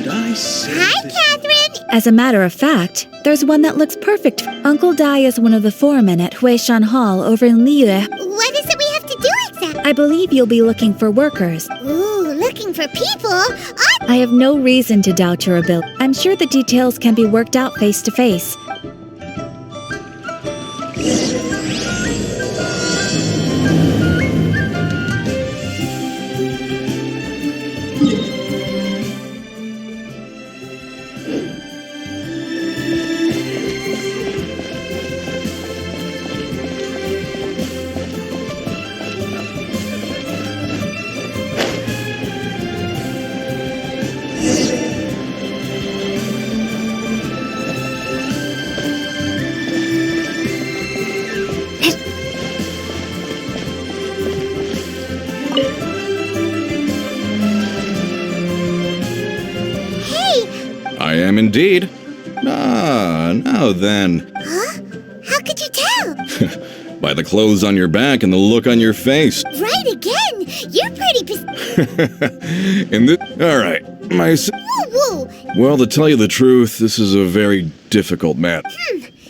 Did I say Hi, that? Catherine! As a matter of fact, there's one that looks perfect. Uncle Dai is one of the foremen at Huishan Hall over in Liyue. What is it we have to do exactly? I believe you'll be looking for workers. Ooh, looking for people? I have no reason to doubt your ability. I'm sure the details can be worked out face to face. I am indeed. Now then. Huh? How could you tell? By the clothes on your back and the look on your face. Right again! You're pretty In this, all right, Woo-woo! Well, to tell you the truth, this is a very difficult matter.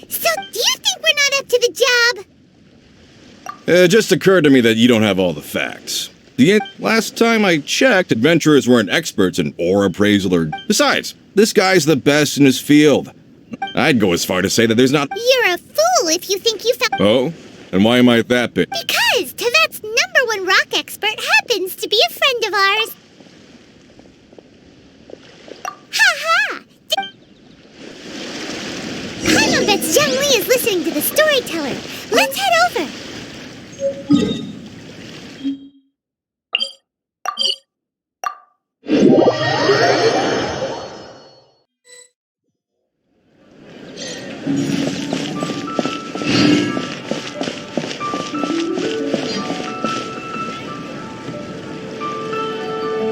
So, do you think we're not up to the job? It just occurred to me that you don't have all the facts. Last time I checked, adventurers weren't experts in ore appraisal or... Besides, this guy's the best in his field. I'd go as far to say that there's not... You're a fool if you think you found... Oh? And why am I that big? Because Tevet's #1 rock expert happens to be a friend of ours. Ha-ha! Paimon bets Zhongli is listening to the storyteller. Let's head over.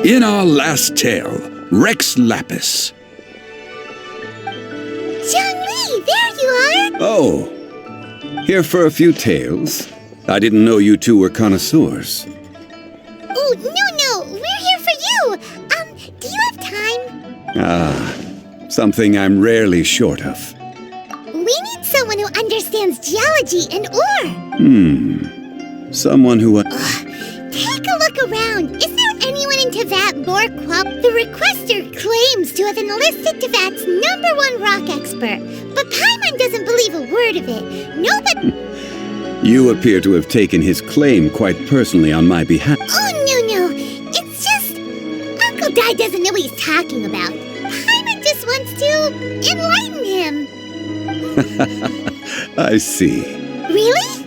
In our last tale, Rex Lapis. Zhongli, there you are! Oh, here for a few tales. I didn't know you two were connoisseurs. Oh, no, we're here for you. Do you have time? Ah, something I'm rarely short of. We need someone who understands geology and ore. Someone who... Take a look around. Is there anyone in Tevat more The requester claims to have enlisted Tevat's #1 rock expert, but Paimon doesn't believe a word of it. Nobody... You appear to have taken his claim quite personally on my behalf. Oh, no. It's just... Uncle Dai doesn't know what he's talking about. Paimon just wants to enlighten him. I see. Really?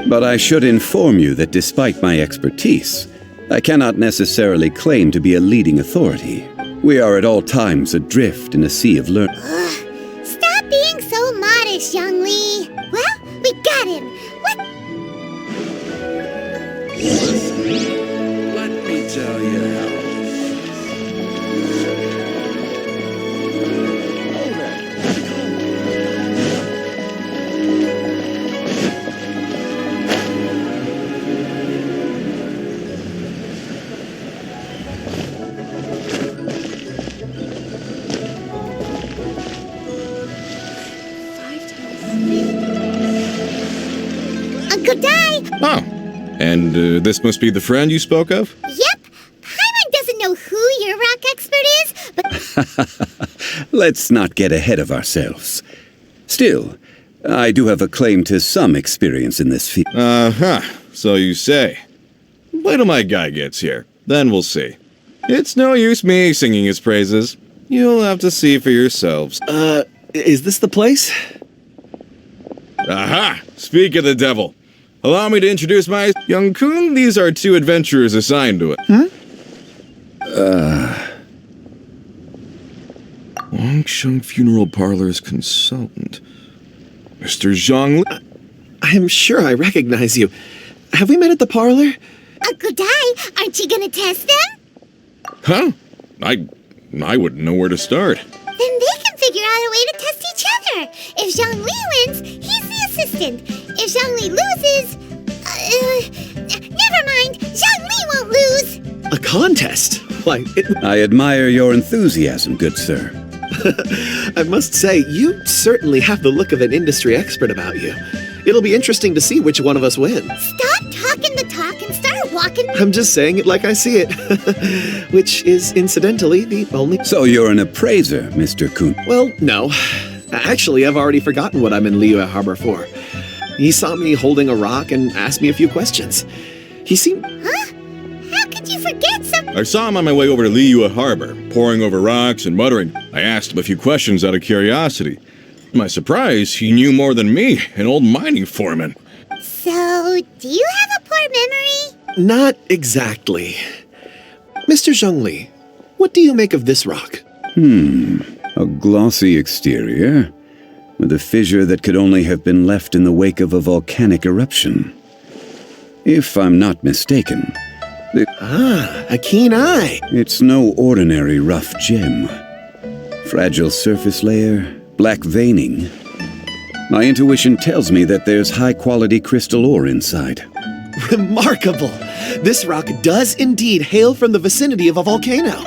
But I should inform you that despite my expertise, I cannot necessarily claim to be a leading authority. We are at all times adrift in a sea of learning. Stop being so modest, Zhongli. Well, we got him. What? Let me tell you how. Uncle Dai! Oh, and this must be the friend you spoke of? Yep. Paimon doesn't know who your rock expert is, but... Let's not get ahead of ourselves. Still, I do have a claim to some experience in this field. Uh-huh, so you say. Wait till my guy gets here, then we'll see. It's no use me singing his praises. You'll have to see for yourselves. Is this the place? Aha! Speak of the devil. Allow me to introduce my young Kun. These are 2 adventurers assigned to it. Wangsheng Funeral Parlor's consultant. Mr. Zhongli. I'm sure I recognize you. Have we met at the parlor? Uncle Dai, aren't you gonna test them? Huh? I wouldn't know where to start. Then they can figure out a way to test each other. If Zhongli wins, he's the assistant. If Zhongli loses... never mind. Zhongli won't lose. A contest? Why, I admire your enthusiasm, good sir. I must say, you certainly have the look of an industry expert about you. It'll be interesting to see which one of us wins. Stop talking the talk and start walking. I'm just saying it like I see it. Which is, incidentally, the only... So you're an appraiser, Mr. Kuhn. Well, no. Actually, I've already forgotten what I'm in Liyue Harbor for. He saw me holding a rock and asked me a few questions. He seemed... Huh? How could you forget something? I saw him on my way over to Liyue Harbor, poring over rocks and muttering. I asked him a few questions out of curiosity. To my surprise, he knew more than me, an old mining foreman. So, do you have a poor memory? Not exactly. Mr. Zhongli, what do you make of this rock? A glossy exterior, with a fissure that could only have been left in the wake of a volcanic eruption. If I'm not mistaken, A keen eye. it's no ordinary rough gem. Fragile surface layer, black veining. My intuition tells me that there's high-quality crystal ore inside. Remarkable! This rock does indeed hail from the vicinity of a volcano.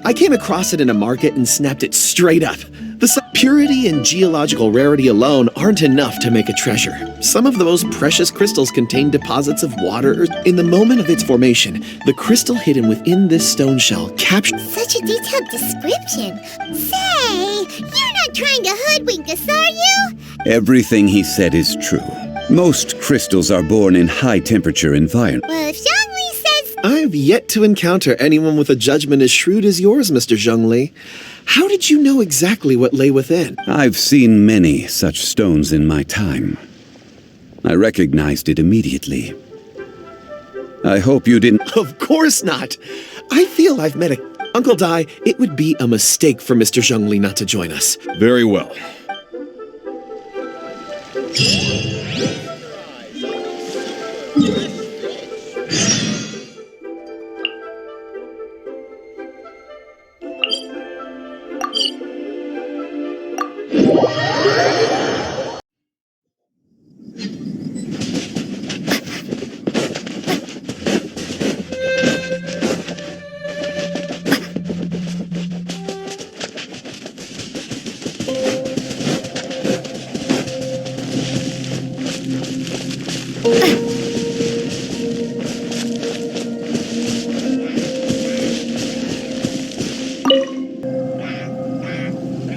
I came across it in a market and snapped it straight up. The purity and geological rarity alone aren't enough to make a treasure. Some of the most precious crystals contain deposits of water. In the moment of its formation, the crystal hidden within this stone shell captured... Such a detailed description. Say, you're not trying to hoodwink us, are you? Everything he said is true. Most crystals are born in high-temperature environments. Well, if Zhongli says... I've yet to encounter anyone with a judgment as shrewd as yours, Mr. Zhongli. How did you know exactly what lay within? I've seen many such stones in my time. I recognized it immediately. I hope you didn't... Of course not. I feel I've met a... Uncle Dai, it would be a mistake for Mr. Zhongli not to join us. Very well.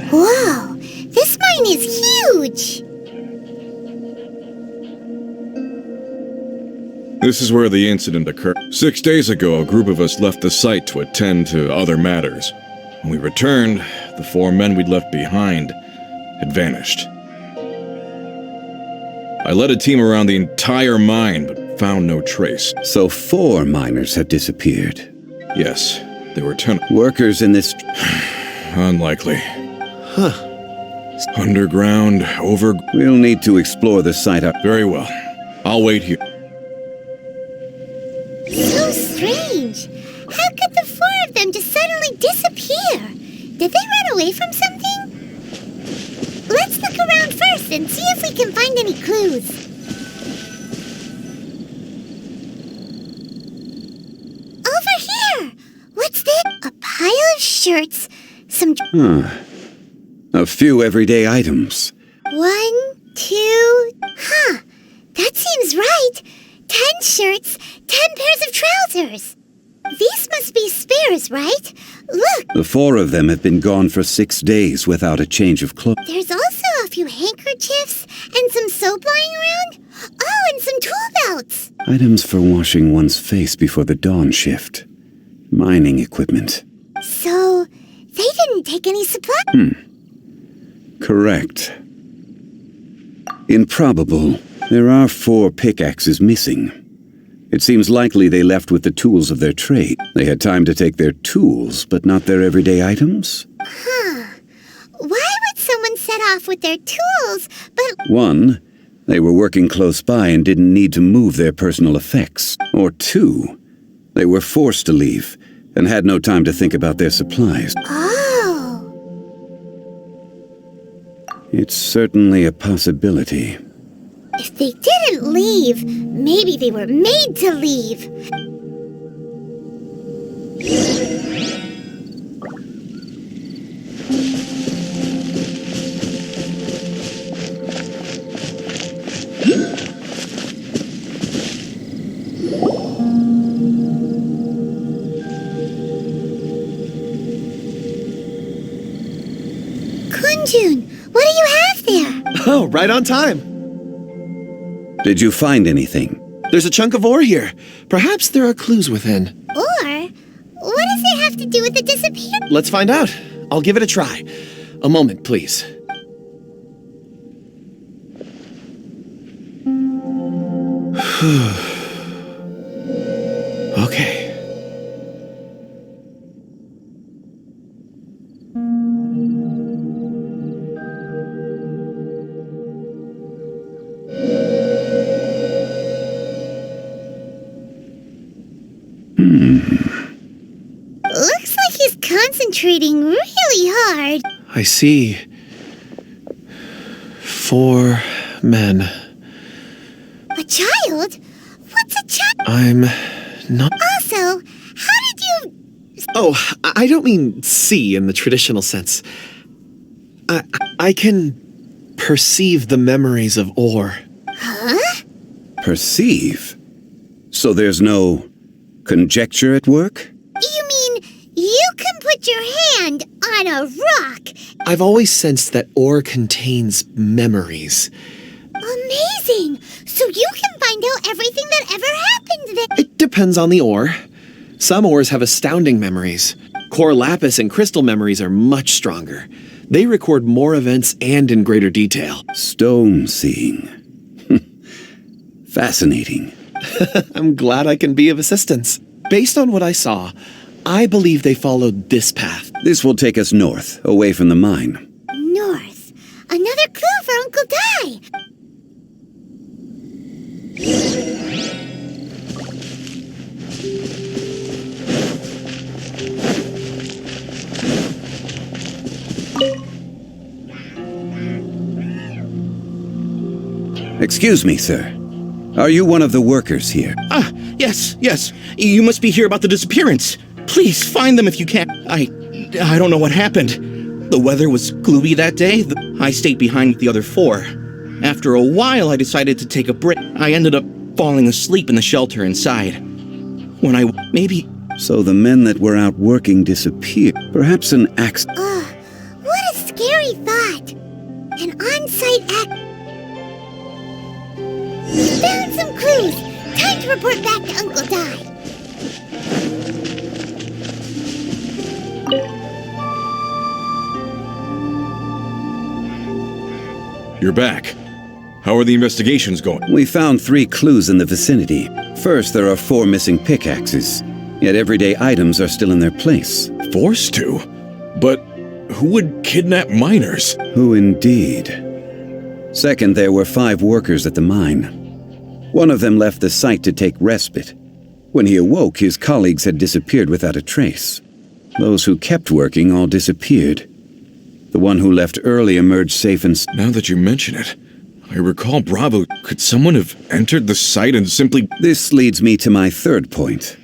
Whoa, this mine is huge. This is where the incident occurred. 6 days ago, a group of us left the site to attend to other matters. When we returned, the 4 men we'd left behind had vanished. I led a team around the entire mine, but found no trace. So 4 miners have disappeared. Yes, there were 10. Workers in this... Unlikely. Huh. Underground, over... We'll need to explore the site up. Very well. I'll wait here. So strange. How could the 4 of them just suddenly disappear? Did they run away from something? Let's look around first and see if we can find any clues. Over here! What's this? A pile of shirts, some... A few everyday items. 1, 2... Huh. That seems right. 10 shirts, 10 pairs of trousers. These must be spares, right? Look, The 4 of them have been gone for 6 days without a change of clothes. there's also a few handkerchiefs and some soap lying around. Oh, and some tool belts. Items for washing one's face before the dawn shift. Mining equipment. So, they didn't take any supply. Correct. Improbable. There are 4 pickaxes missing. It seems likely they left with the tools of their trade. They had time to take their tools, but not their everyday items? Why would someone set off with their tools, but... 1, they were working close by and didn't need to move their personal effects. Or 2, they were forced to leave and had no time to think about their supplies. Oh. It's certainly a possibility. If they didn't leave, maybe they were made to leave. Kunjun, what do you have there? Oh, right on time. Did you find anything? There's a chunk of ore here. Perhaps there are clues within. Or, what does it have to do with the disappearance? Let's find out. I'll give it a try. A moment, please. Okay. Looks like he's concentrating really hard. I see. 4 men. A child? What's a child? I'm not. Also, how did you... Oh, I don't mean see in the traditional sense. I can perceive the memories of ore. Huh? Perceive? So there's no conjecture at work? You mean you can put your hand on a rock? I've always sensed that ore contains memories. Amazing! So you can find out everything that ever happened there. It depends on the ore. Some ores have astounding memories. Core lapis and crystal memories are much stronger. They record more events and in greater detail. Stone seeing. Fascinating. I'm glad I can be of assistance. Based on what I saw, I believe they followed this path. This will take us north, away from the mine. North. Another clue for Uncle Di. Excuse me, sir. Are you one of the workers here? Ah, yes. You must be here about the disappearance. Please find them if you can. I don't know what happened. The weather was gloomy that day. I stayed behind with the other 4. After a while, I decided to take a break. I ended up falling asleep in the shelter inside. When I... maybe... So the men that were out working disappeared. Perhaps an accident. What a scary thought. An on-site act... Found some clues. Time to report back to Uncle Di. You're back. How are the investigations going? We found 3 clues in the vicinity. First, there are 4 missing pickaxes. Yet everyday items are still in their place. Forced to? But who would kidnap miners? Who indeed? Second, there were 5 workers at the mine. One of them left the site to take respite. When he awoke, his colleagues had disappeared without a trace. Those who kept working all disappeared. The one who left early emerged safe and... Now that you mention it, I recall Bravo. Could someone have entered the site and simply... This leads me to my third point.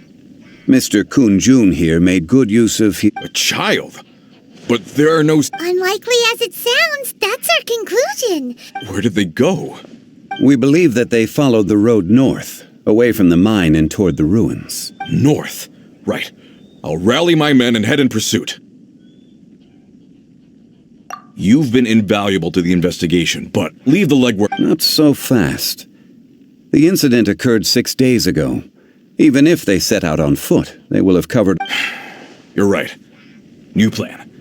Mr. Kunjun here made good use of... A child? But there are no... Unlikely as it sounds, that's our conclusion. Where did they go? We believe that they followed the road north, away from the mine and toward the ruins. North. Right. I'll rally my men and head in pursuit. You've been invaluable to the investigation, but leave the legwork... Not so fast. The incident occurred 6 days ago. Even if they set out on foot, they will have covered... You're right. New plan.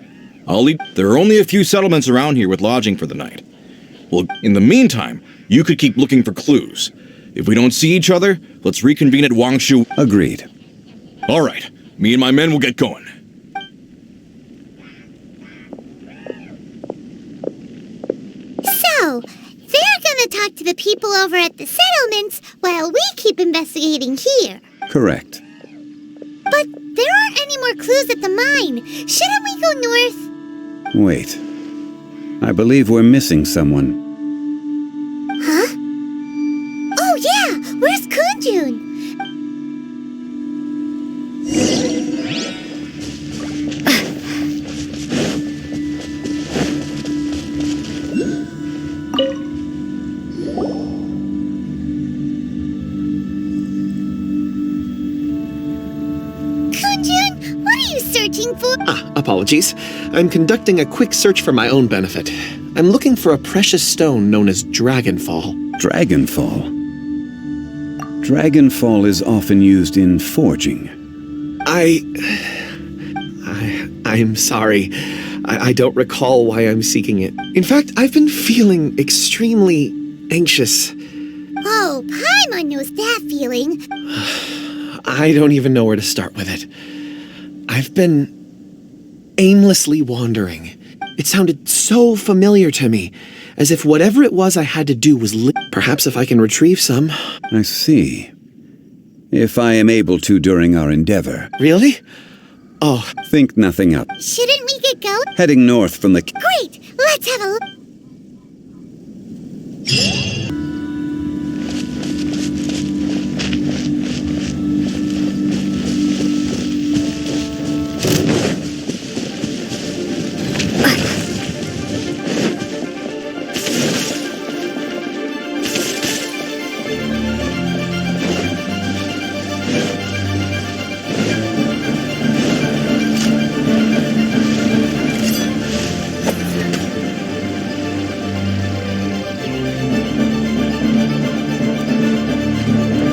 I'll lead... There are only a few settlements around here with lodging for the night. Well, in the meantime, you could keep looking for clues. If we don't see each other, let's reconvene at Wangshu. Agreed. All right. Me and my men will get going. So, they're gonna talk to the people over at the settlements while we keep investigating here. Correct. But there aren't any more clues at the mine. Shouldn't we go north? Wait. I believe we're missing someone. Huh? Oh yeah! Where's Kunjun? Kunjun, what are you searching for? Apologies. apologies. I'm conducting a quick search for my own benefit. I'm looking for a precious stone known as Dragonfall. Dragonfall. Dragonfall is often used in forging. I'm sorry. I don't recall why I'm seeking it. In fact, I've been feeling extremely anxious. Oh, Paimon knows that feeling. I don't even know where to start with it. I've been aimlessly wandering. It sounded so familiar to me, as if whatever it was I had to do was perhaps if I can retrieve some. I see. If I am able to during our endeavor. Really? Oh, Think nothing up. Shouldn't we get going? Heading north from the... Great! Let's have a look.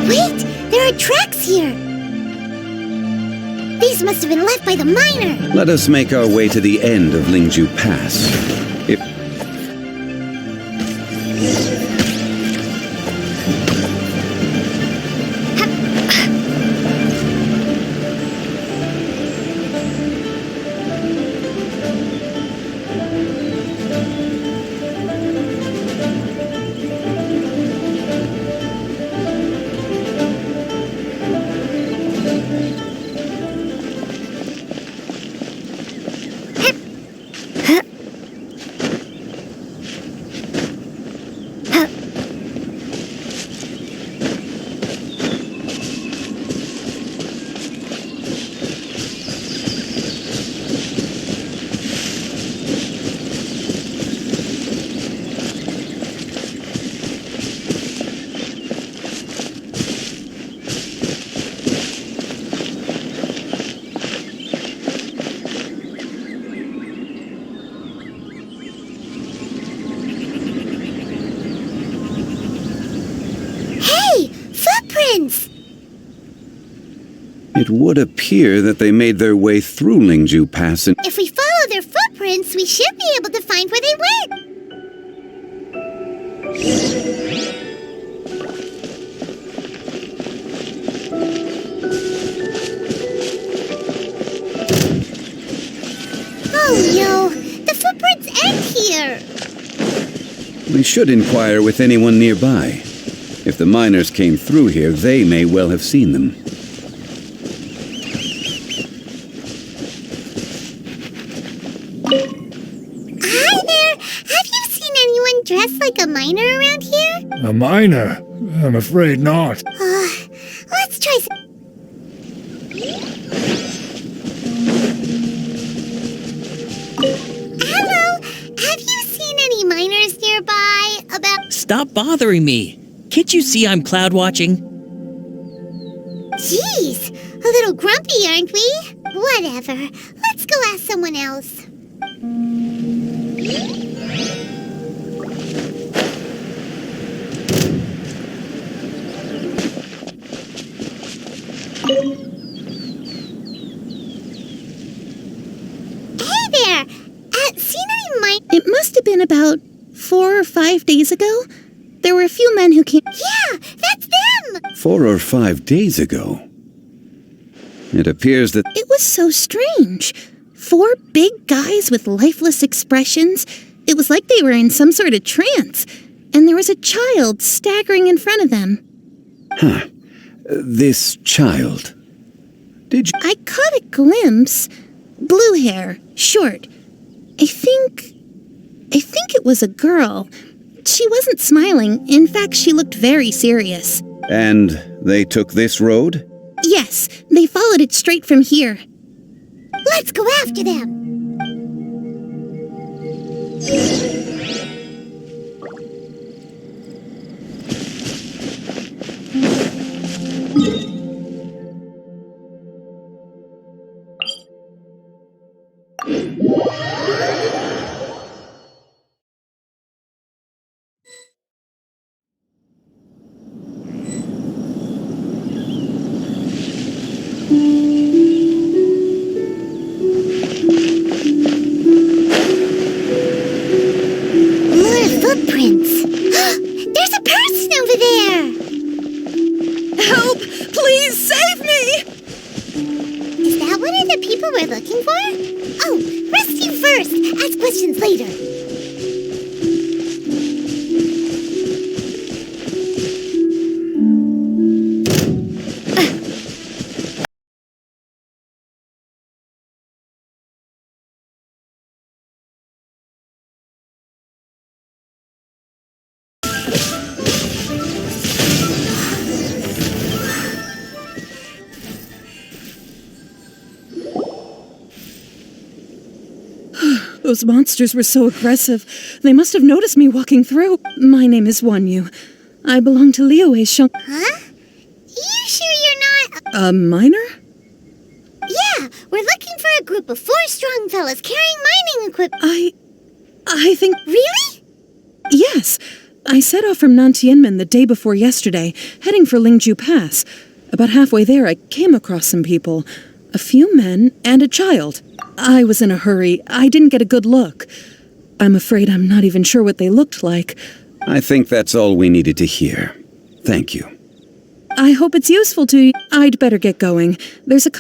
Wait! There are tracks here! These must have been left by the miner! Let us make our way to the end of Lingju Pass. If... Footprints! It would appear that they made their way through Lingju Pass and... If we follow their footprints, we should be able to find where they went. Oh no, the footprints end here. We should inquire with anyone nearby. If the miners came through here, they may well have seen them. Hi there! Have you seen anyone dressed like a miner around here? A miner? I'm afraid not. Let's try some... Hello! Have you seen any miners nearby? Stop bothering me. Can't you see I'm cloud watching? Jeez, a little grumpy, aren't we? Whatever. Let's go ask someone else. Hey there! Seen any mine? It must have been about 4 or 5 days ago. There were a few men who came. Yeah, that's them! 4 or 5 days ago. It appears that... It was so strange. 4 big guys with lifeless expressions. It was like they were in some sort of trance. And there was a child staggering in front of them. This child. Did you... I caught a glimpse. Blue hair, short. I think it was a girl. She wasn't smiling. In fact, she looked very serious. And they took this road? Yes, they followed it straight from here. Let's go after them! looking for? Oh, rest you first. Ask questions later. Those monsters were so aggressive. They must have noticed me walking through. My name is Wanyu. I belong to Liyue's Zhongli. Huh? You sure you're not... A miner? Yeah, we're looking for a group of 4 strong fellas carrying mining equipment. I think... Really? Yes. I set off from Nantianmen the day before yesterday, heading for Lingju Pass. About halfway there, I came across some people. A few men and a child. I was in a hurry. I didn't get a good look. I'm afraid I'm not even sure what they looked like. I think that's all we needed to hear. Thank you. I hope it's useful to you. I'd better get going. There's a...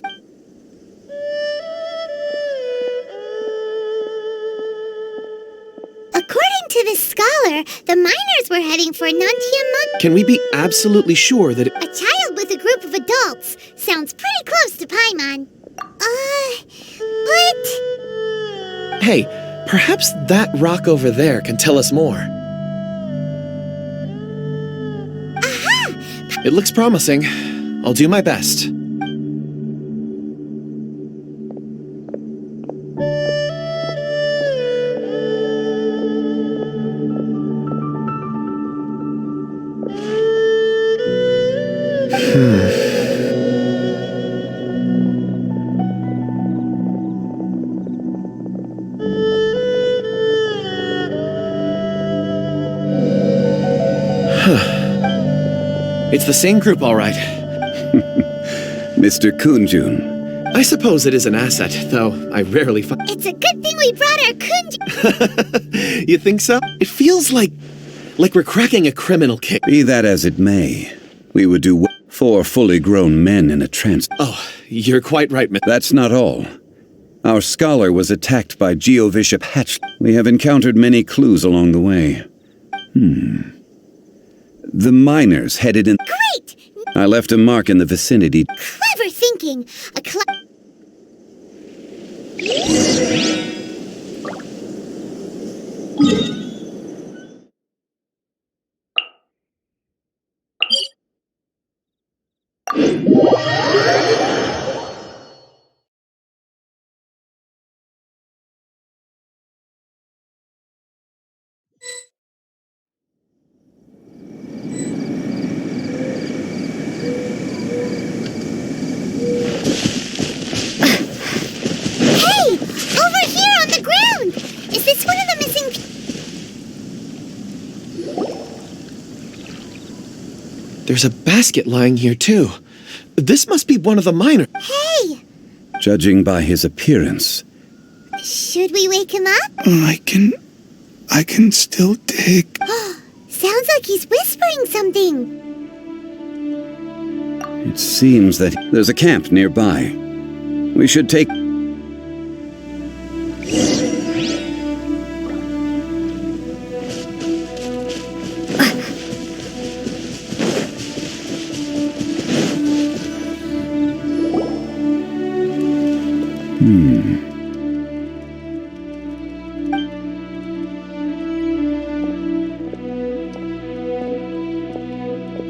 According to this scholar, the miners were heading for Nantianmen. Can we be absolutely sure that A child with a group of adults sounds pretty close to Paimon. But... Hey, perhaps that rock over there can tell us more. Aha! It looks promising. I'll do my best. It's the same group, all right. Mr. Kunjun. I suppose it is an asset, though I rarely find... It's a good thing we brought our kunj... You think so? It feels like we're cracking a criminal case. Be that as it may, we would do 4 fully grown men in a trance. Oh, you're quite right, Miss... That's not all. Our scholar was attacked by Geovishap Hatch. We have encountered many clues along the way. The miners headed in... Great! I left a mark in the vicinity. Clever thinking. Hey! Over here on the ground! Is this one of the missing... There's a basket lying here, too. This must be one of the miners. Hey! Judging by his appearance, Should we wake him up? I can still dig. Sounds like he's whispering something. it seems that there's a camp nearby. We should take...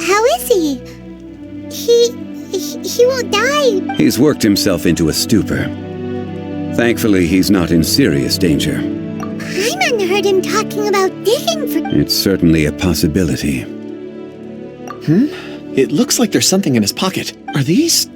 How is he? He won't die. He's worked himself into a stupor. Thankfully, he's not in serious danger. Paimon heard him talking about digging for... It's certainly a possibility. It looks like there's something in his pocket. Are these...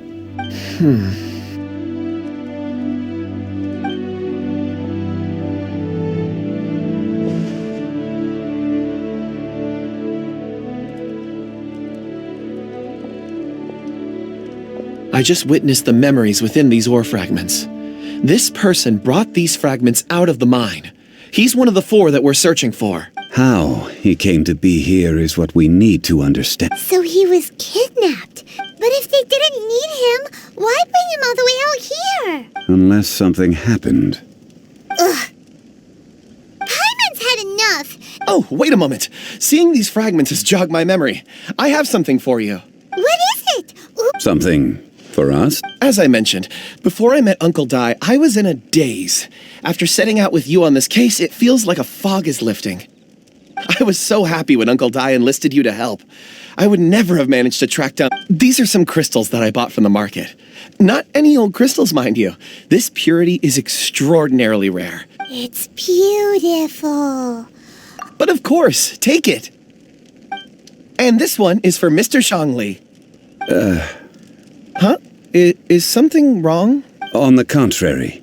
I just witnessed the memories within these ore fragments. This person brought these fragments out of the mine. He's one of the 4 that we're searching for. How he came to be here is what we need to understand. So he was kidnapped. But if they didn't need him, why bring him all the way out here? Unless something happened. Ugh. Paimon's had enough. Oh, wait a moment. Seeing these fragments has jogged my memory. I have something for you. What is it? Oops. Something for us? As I mentioned, before I met Uncle Dai, I was in a daze. After setting out with you on this case, it feels like a fog is lifting. I was so happy when Uncle Dai enlisted you to help. I would never have managed to track down... These are some crystals that I bought from the market. Not any old crystals, mind you. This purity is extraordinarily rare. It's beautiful. But of course, take it. And this one is for Mr. Zhongli. Huh? Is something wrong? On the contrary.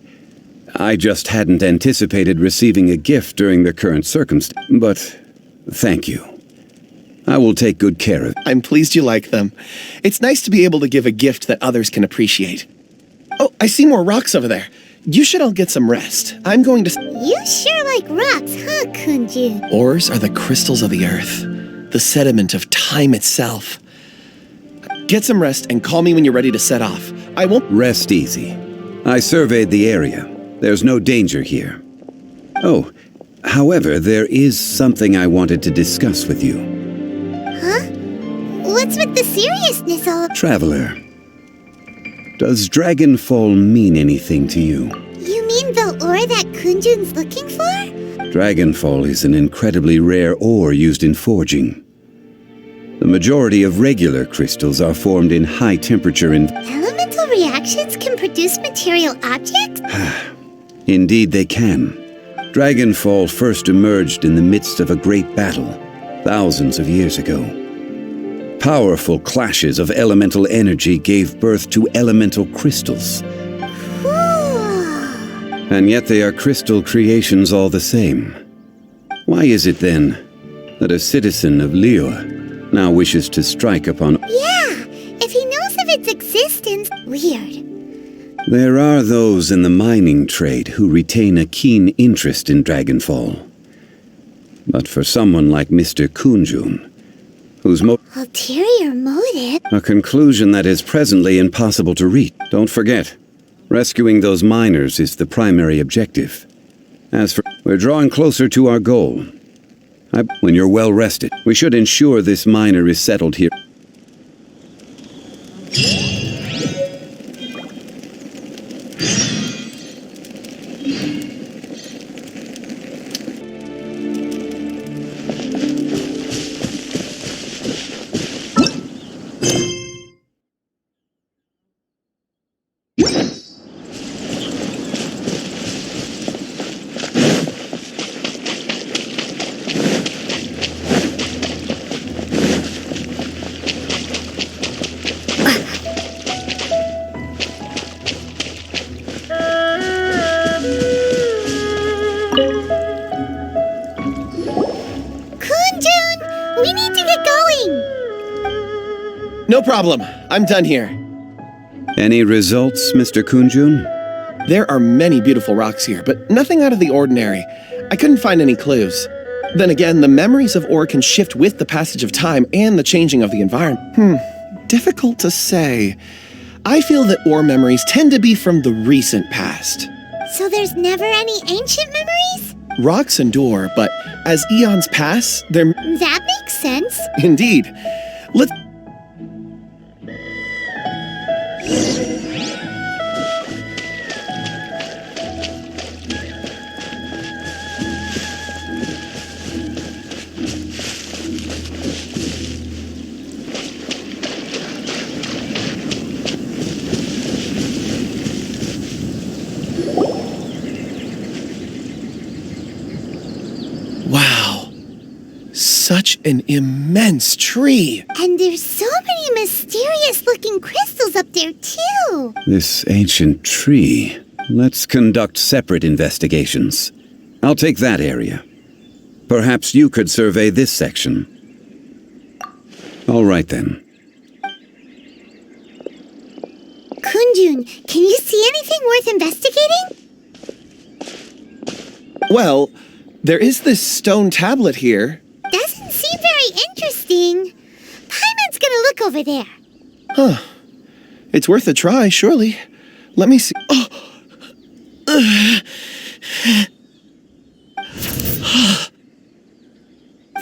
I just hadn't anticipated receiving a gift during the current circumstance. But thank you. I will take good care of it. I'm pleased you like them. It's nice to be able to give a gift that others can appreciate. Oh, I see more rocks over there. You should all get some rest. I'm going to... You sure like rocks, huh, Kunjun? Ores are the crystals of the earth, the sediment of time itself. Get some rest and call me when you're ready to set off. I won't... Rest easy. I surveyed the area. There's no danger here. Oh, however, there is something I wanted to discuss with you. Huh? What's with the seriousness all... Traveler, does Dragonfall mean anything to you? You mean the ore that Kunjun's looking for? Dragonfall is an incredibly rare ore used in forging. The majority of regular crystals are formed in high temperature and... Elemental reactions can produce material objects? Indeed they can. Dragonfall first emerged in the midst of a great battle, thousands of years ago. Powerful clashes of elemental energy gave birth to elemental crystals. And yet they are crystal creations all the same. Why is it then that a citizen of Liyue now wishes to strike upon... Yeah, if he knows of its existence, weird. There are those in the mining trade who retain a keen interest in Dragonfall. But for someone like Mr. Kunjun, whose ulterior motive? A conclusion that is presently impossible to reach. Don't forget, rescuing those miners is the primary objective. As for... We're drawing closer to our goal. When you're well rested, we should ensure this miner is settled here. No problem. I'm done here. Any results, Mr. Kunjun? There are many beautiful rocks here, but nothing out of the ordinary. I couldn't find any clues. Then again, the memories of ore can shift with the passage of time and the changing of the environment. Difficult to say. I feel that ore memories tend to be from the recent past. So there's never any ancient memories? Rocks endure, but as eons pass, they're... That makes sense. Indeed. Let's... Wow. Such an immense tree. And there's so many mysterious-looking crystals up there, too. This ancient tree. Let's conduct separate investigations. I'll take that area. Perhaps you could survey this section. All right, then. Kunjun, can you see anything worth investigating? Well, There is this stone tablet here. Doesn't seem very interesting. Paimon's gonna look over there. Huh. It's worth a try, surely. Let me see. Oh!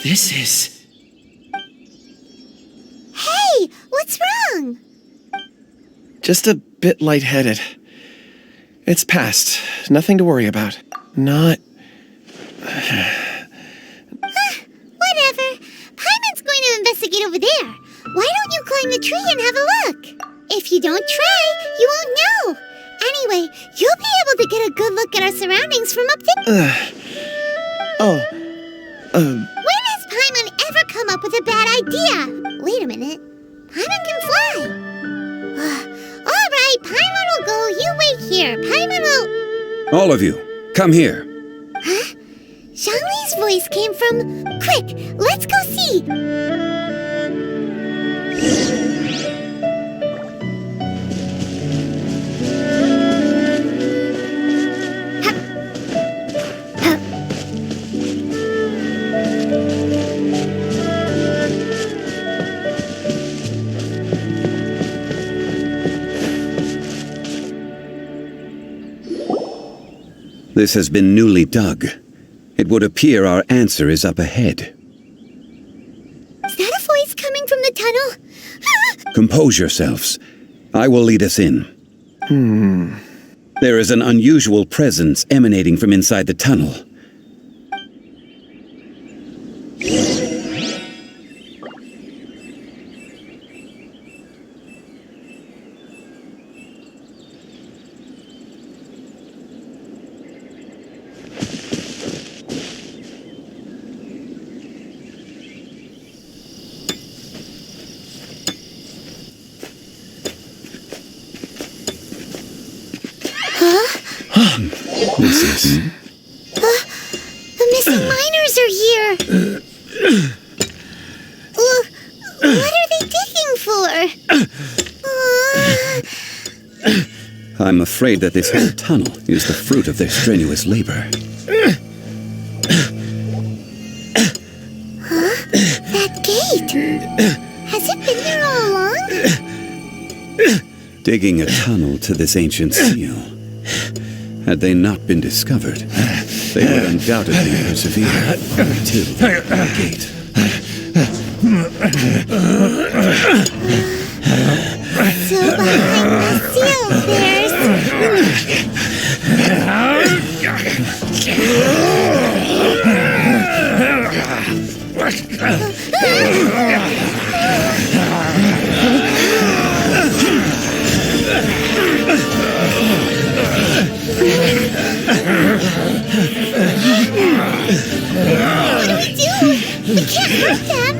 This is... Hey, what's wrong? just a bit lightheaded. It's past. Nothing to worry about. Not... Whatever. Paimon's going to investigate over there. Why don't you climb the tree and have a look? If you don't try, you won't know. Anyway, you'll be able to get a good look at our surroundings from up there. When has Paimon ever come up with a bad idea? Wait a minute. Paimon can fly. All right, Paimon will go. You wait here. Paimon will... All of you, come here. Huh? Zhongli's voice came from... Quick, let's go see. This has been newly dug. It would appear our answer is up ahead. Is that a voice coming from the tunnel? Compose yourselves. I will lead us in. There is an unusual presence emanating from inside the tunnel. This is... The missing miners are here. What are they digging for? I'm afraid that this whole tunnel is the fruit of their strenuous labor. That gate. Has it been there all along? Digging a tunnel to this ancient seal. Had they not been discovered, they would undoubtedly persevere until the gate. So behind the seal, What do we do? We can't hurt them.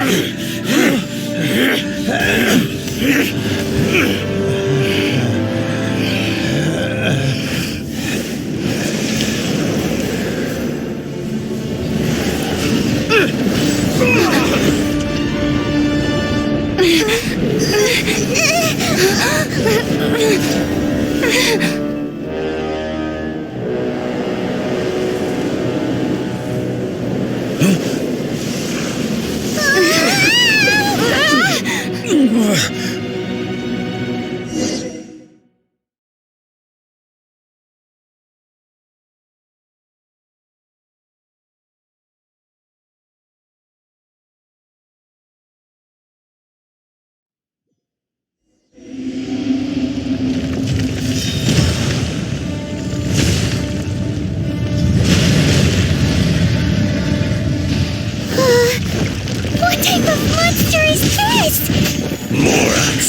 What type of monster is this? Morax!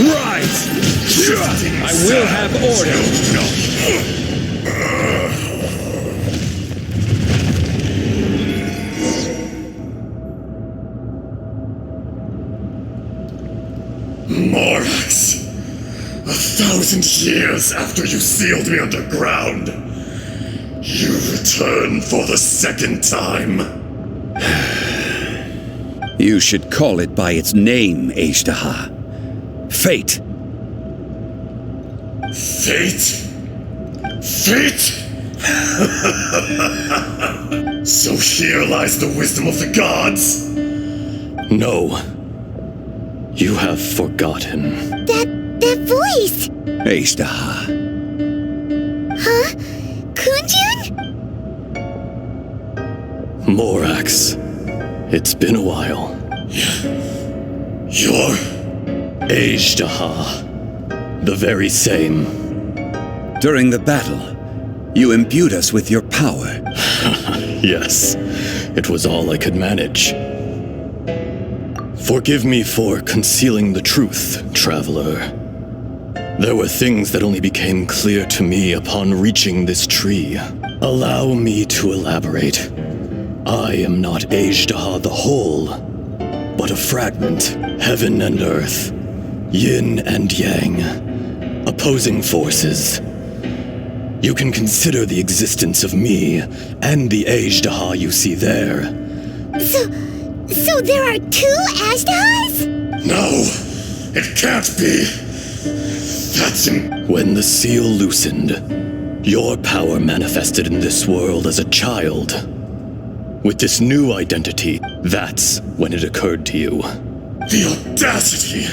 Right! I will have order. Morax! 1,000 years after you sealed me underground, You return for the second time. You should call it by its name, Ashtaha. Fate. Fate? Fate? So here lies the wisdom of the gods. No. You have forgotten. That voice! Ashtaha. Huh? Kunjun? Morax. It's been a while. You're... Ashtaha. The very same. During the battle, you imbued us with your power. Yes, it was all I could manage. Forgive me for concealing the truth, traveler. There were things that only became clear to me upon reaching this tree. Allow me to elaborate. I am not Ashtaha the whole, but a fragment, heaven and earth, yin and yang, opposing forces. You can consider the existence of me and the Ashtaha you see there. So there are two Ashtahas? No, it can't be. That's When the seal loosened, your power manifested in this world as a child. With this new identity, that's when it occurred to you. The audacity!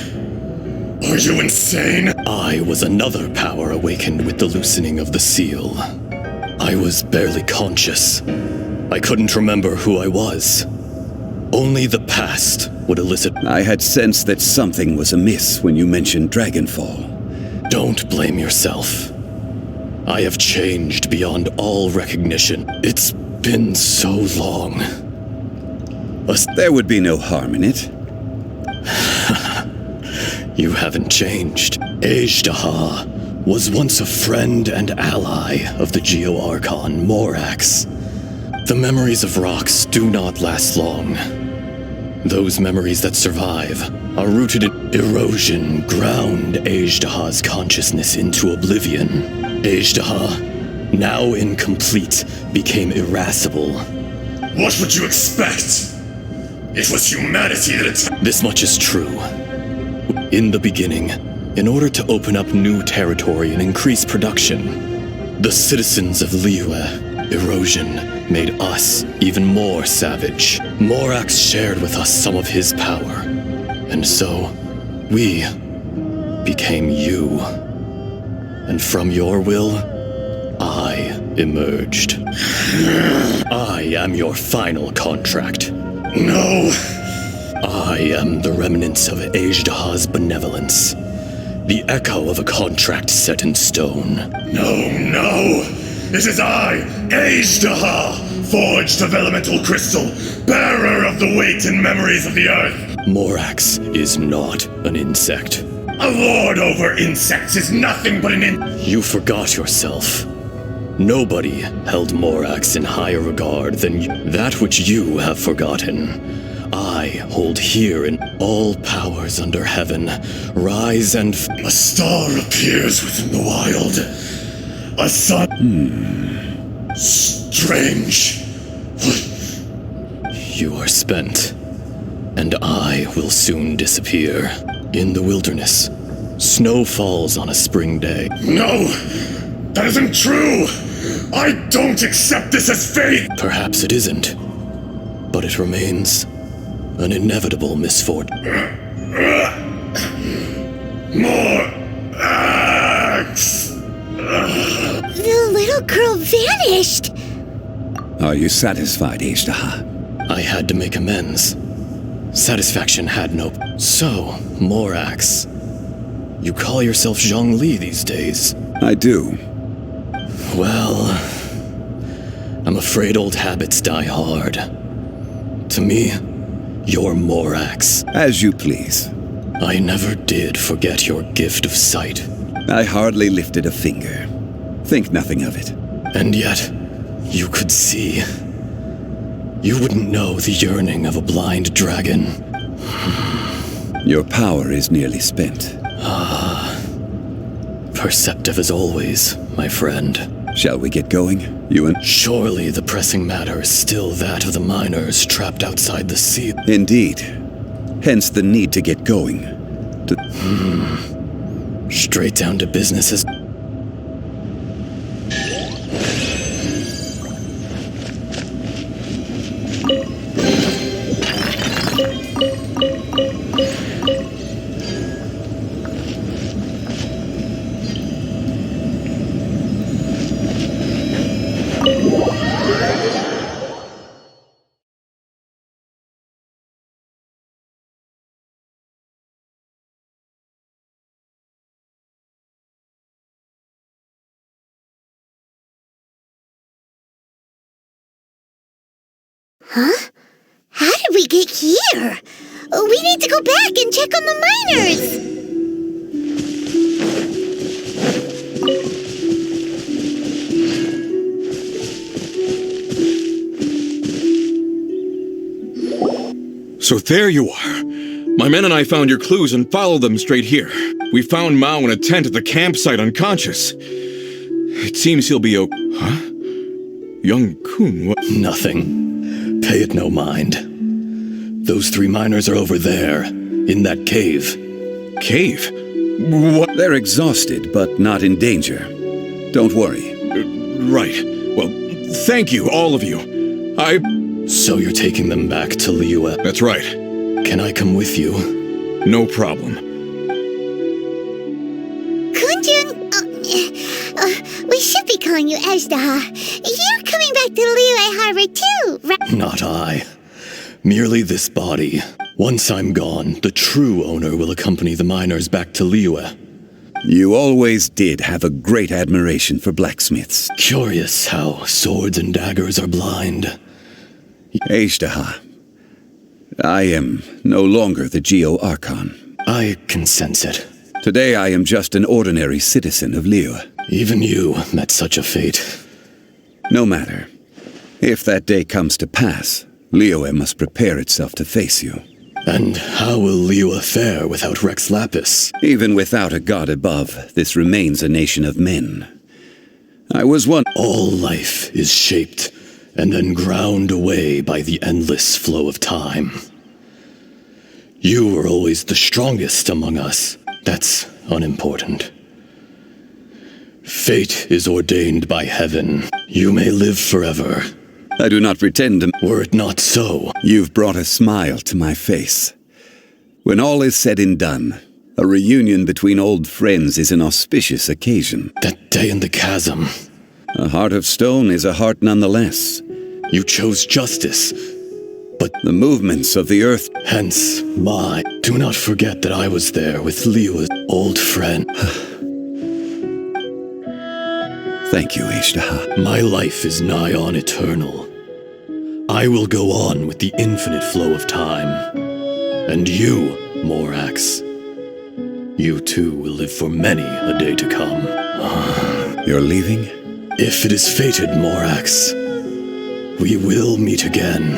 Are you insane? I was another power awakened with the loosening of the seal. I was barely conscious. I couldn't remember who I was. Only the past would elicit. I had sensed that something was amiss when you mentioned Dragonfall. Don't blame yourself. I have changed beyond all recognition. It's been so long. There would be no harm in it. You haven't changed. Ashtaha was once a friend and ally of the Geo-Archon, Morax. The memories of rocks do not last long. Those memories that survive are rooted in erosion, ground Ashtaha's consciousness into oblivion. Ashtaha, now incomplete, became irascible. What would you expect? It was humanity that This much is true. In the beginning, in order to open up new territory and increase production, the citizens of Liyue, erosion made us even more savage. Morax shared with us some of his power, and so we became you. And from your will, I emerged. I am your final contract. No! I am the remnants of Ashtaha's benevolence, the echo of a contract set in stone. No! It is I, Ashtaha, forged of elemental crystal, bearer of the weight and memories of the earth. Morax is not an insect. A lord over insects is nothing but You forgot yourself. Nobody held Morax in higher regard than you. That which you have forgotten, I hold here in all powers under heaven. Rise and A star appears within the wild. A sun. Strange. You are spent, and I will soon disappear. In the wilderness, snow falls on a spring day. No! That isn't true! I don't accept this as fate! Perhaps it isn't, but it remains an inevitable misfortune. More axe! The little girl vanished! Are you satisfied, Ashtaha? I had to make amends. Satisfaction had no... So, Morax, you call yourself Zhongli these days. I do. Well, I'm afraid old habits die hard. To me, you're Morax. As you please. I never did forget your gift of sight. I hardly lifted a finger. Think nothing of it. And yet, you could see. You wouldn't know the yearning of a blind dragon. Your power is nearly spent. Perceptive as always, my friend. Shall we get going, Ewan? Surely the pressing matter is still that of the miners trapped outside the sea. Indeed. Hence the need to get going. Straight down to business as... Huh? How did we get here? We need to go back and check on the miners! So there you are. My men and I found your clues and followed them straight here. We found Mao in a tent at the campsite unconscious. It seems he'll be Huh? Young Kun, what? Nothing. Pay it no mind. Those 3 miners are over there, in that cave. Cave? What? They're exhausted, but not in danger. Don't worry. Right. Well, thank you, all of you. So you're taking them back to Liyue? That's right. Can I come with you? No problem. Kunjun, we should be calling you Ezdaha. You're coming back to Liyue Harbor too, right? Not I. Merely this body. Once I'm gone, the true owner will accompany the miners back to Liyue. You always did have a great admiration for blacksmiths. Curious how swords and daggers are blind. Ezdaha, I am no longer the Geo-Archon. I can sense it. Today I am just an ordinary citizen of Liyue. Even you met such a fate. No matter. If that day comes to pass, Liyue must prepare itself to face you. And how will Liyue fare without Rex Lapis? Even without a god above, this remains a nation of men. I was one. All life is shaped and then ground away by the endless flow of time. You were always the strongest among us. That's unimportant. Fate is ordained by heaven. You may live forever. I do not pretend to... Were it not so... You've brought a smile to my face. When all is said and done, a reunion between old friends is an auspicious occasion. That day in the chasm. A heart of stone is a heart nonetheless. You chose justice, but the movements of the earth... Hence, my... Do not forget that I was there with Liyue's old friend. Thank you, Ezdaha. My life is nigh on eternal. I will go on with the infinite flow of time. And you, Morax, you too will live for many a day to come. You're leaving? If it is fated, Morax, we will meet again.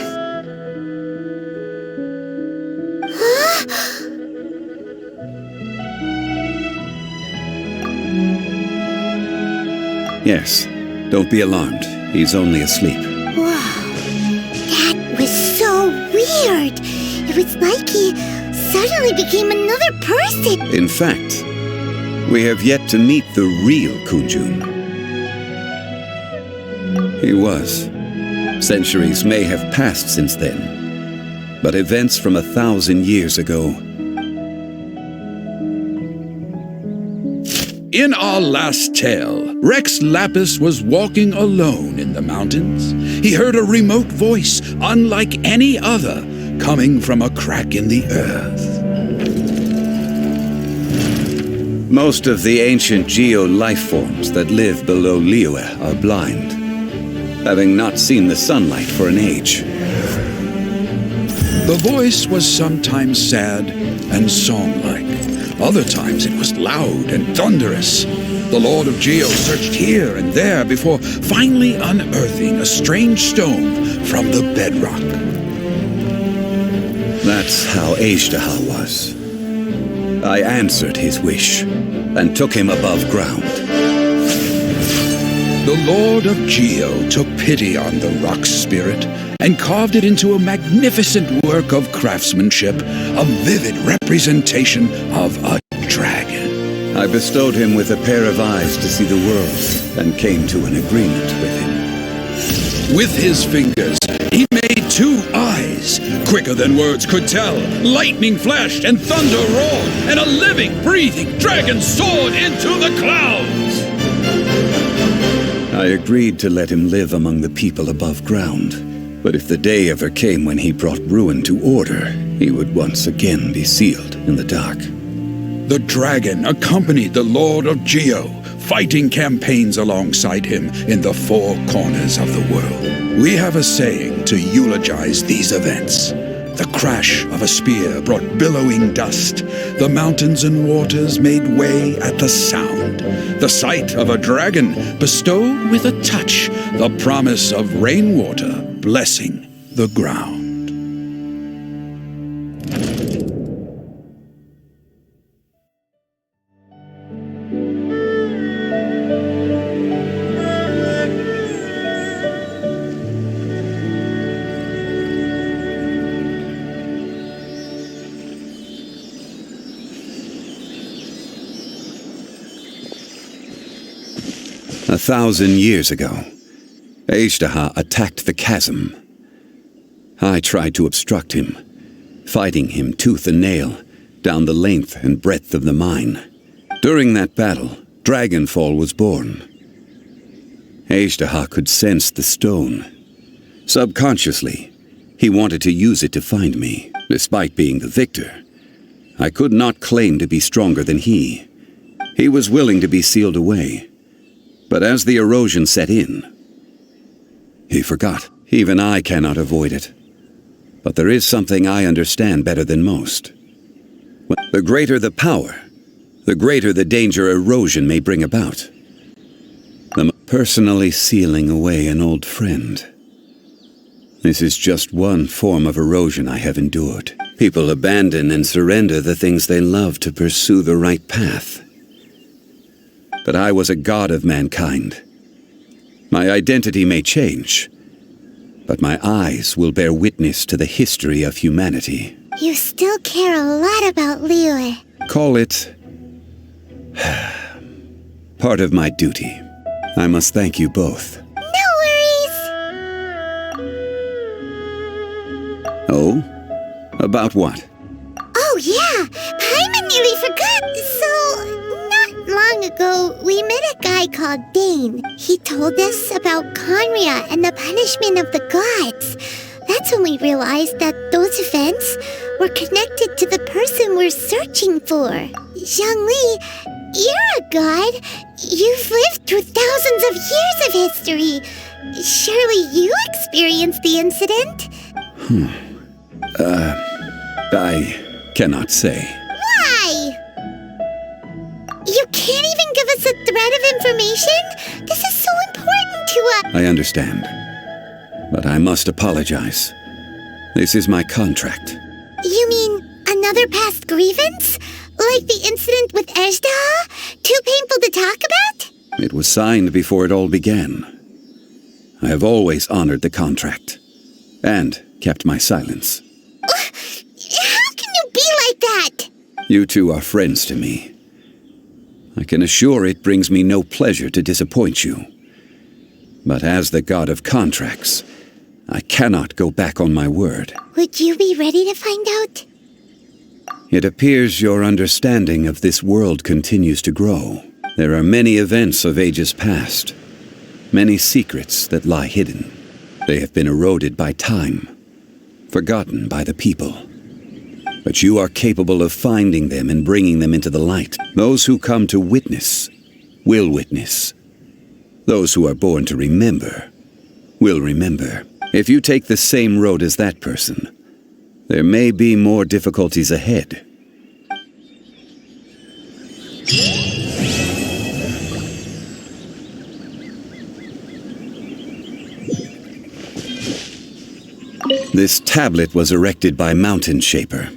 Yes. Don't be alarmed. He's only asleep. Wow. That was so weird. It was like he suddenly became another person. In fact, we have yet to meet the real Kunjun. He was. Centuries may have passed since then, but events from 1,000 years ago... In our last tale, Rex Lapis was walking alone in the mountains. He heard a remote voice, unlike any other, coming from a crack in the earth. Most of the ancient geo-life forms that live below Liyue are blind, having not seen the sunlight for an age. The voice was sometimes sad and song-like. Other times it was loud and thunderous. The Lord of Geo searched here and there before finally unearthing a strange stone from the bedrock. That's how Ezdaha was. I answered his wish and took him above ground. The Lord of Geo took pity on the rock spirit and carved it into a magnificent work of craftsmanship, a vivid representation of a dragon. I bestowed him with a pair of eyes to see the world and came to an agreement with him. With his fingers, he made 2 eyes, quicker than words could tell. Lightning flashed and thunder roared, and a living, breathing dragon soared into the clouds. I agreed to let him live among the people above ground, but if the day ever came when he brought ruin to order, he would once again be sealed in the dark. The dragon accompanied the Lord of Geo, fighting campaigns alongside him in the 4 corners of the world. We have a saying to eulogize these events. The crash of a spear brought billowing dust. The mountains and waters made way at the sound. The sight of a dragon bestowed with a touch the promise of rainwater blessing the ground. 1,000 years ago, Ejdaha attacked the chasm. I tried to obstruct him, fighting him tooth and nail down the length and breadth of the mine. During that battle, Dragonfall was born. Ejdaha could sense the stone. Subconsciously, he wanted to use it to find me. Despite being the victor, I could not claim to be stronger than he. He was willing to be sealed away. But as the erosion set in, he forgot. Even I cannot avoid it. But there is something I understand better than most. The greater the power, the greater the danger erosion may bring about. I'm personally sealing away an old friend. This is just one form of erosion I have endured. People abandon and surrender the things they love to pursue the right path. But I was a god of mankind. My identity may change, but my eyes will bear witness to the history of humanity. You still care a lot about Liyue. Call it part of my duty. I must thank you both. No worries. Oh? About what? Oh yeah, Paimon nearly forgot. Not long ago, we met a guy called Dane. He told us about Conria and the punishment of the gods. That's when we realized that those events were connected to the person we're searching for. Zhongli, you're a god. You've lived through thousands of years of history. Surely you experienced the incident? I cannot say. Why? You can't even give us a thread of information? This is so important to us. I understand. But I must apologize. This is my contract. You mean another past grievance? Like the incident with Ejdaha? Too painful to talk about? It was signed before it all began. I have always honored the contract. And kept my silence. How can you be like that? You two are friends to me. I can assure it brings me no pleasure to disappoint you. But as the god of contracts, I cannot go back on my word. Would you be ready to find out? It appears your understanding of this world continues to grow. There are many events of ages past, many secrets that lie hidden. They have been eroded by time, forgotten by the people. But you are capable of finding them and bringing them into the light. Those who come to witness will witness. Those who are born to remember will remember. If you take the same road as that person, there may be more difficulties ahead. This tablet was erected by Mountain Shaper.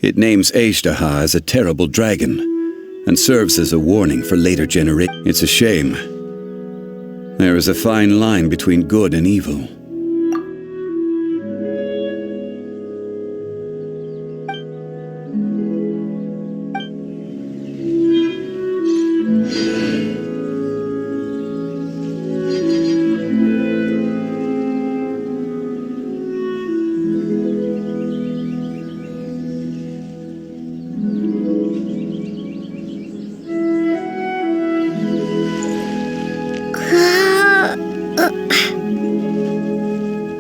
It names Ejdaha as a terrible dragon and serves as a warning for later generations. It's a shame. There is a fine line between good and evil.